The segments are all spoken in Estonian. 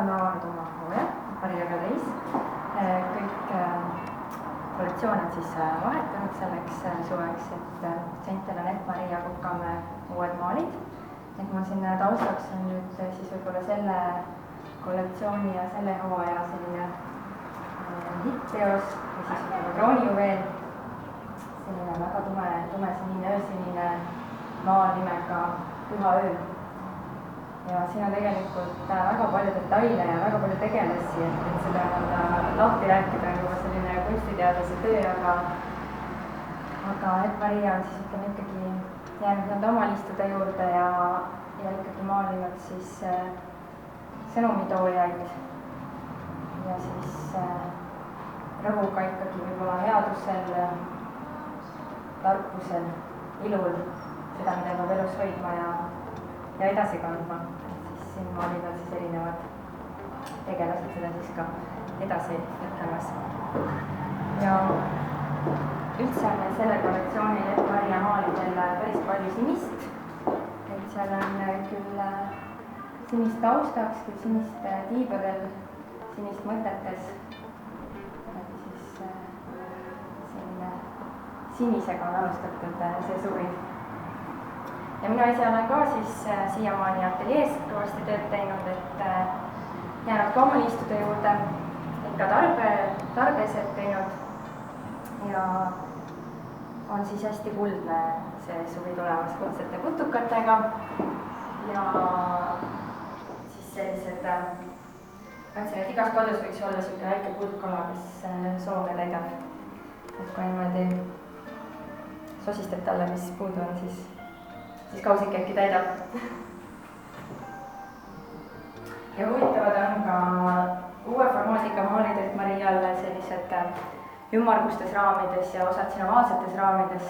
oleme avanud oma hooaja, Maria galeris. Kõik kollektsioon on siis vahetunud selleks suveks, et sentel on Maria Kukamäe uued maalid. Et mul siin taustaks on nüüd siis võib-olla selle kollektsiooni ja selle hooaja selline hittteos või siis kroonijuveel. Selline väga tume sinine, öösinine maal nimega Püha öö. Ja siin on tegelikult väga palju detaile ja väga palju tegelasi, et seda lahti rääkida on juba selline kunstiteadlase töö, aga Maria on siis ütleme ikkagi jäänud nende oma liistude juurde ja ikkagi maalinud siis sõnumitoojaid ja siis rõhuga ikkagi võib-olla headusel, tarkusel, ilul, seda, mida peab elus hoidma ja edasi kandma, et siis siin maalivad siis erinevad tegelased seda siis ka edasi ütlemas. Ja üldse on selle kollektsioonil Maria maalidel päris palju sinist, et seal on küll sinist taustaks, küll sinist tiibadel, sinist mõtetes, siis selline sinisega on alustatud see suvi. Ja mina ise olen ka siis siiamaani ateljees kõvasti tööd teinud, et jäänud ka oma liistude juurde, ikka tarbesed teinud ja on siis hästi kuldne see suvi tulemas kuldsete putukatega ja siis sellised, mõtlesin, et igas kodus võiks olla selline väike kuldkala, kes soove täidab, et kui niimoodi sosistab talle, mis puudu on, siis kausik äkki täidab. Ja huvitavad on ka uue formaadiga maalid Mariale sellised ümmargustes raamides ja osad sinavaatsetes raamides.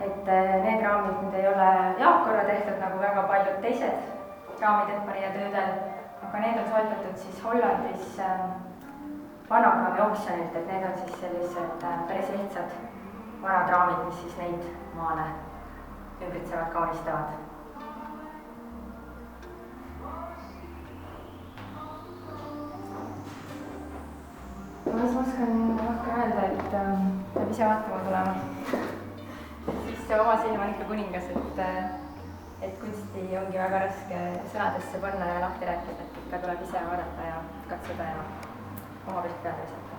Et need raamid, mida ei ole jaakkorra tehtud nagu väga paljud teised raamid Maria töödel, aga need on soetatud siis Hollandis vanakraami oksjonilt, et need on siis sellised päris lihtsad vanad raamid, mis siis neid maale ümbritsevad, kaunistavad. Mis ma oskan öelda, et peab ise vaatama tulema. Siis see oma silm on ikka kuningas, et kunsti ongi väga raske sõnadesse panna ja lahti rääkida, et ikka tuleb ise vaadata ja katsuda ja oma pealt peale visata.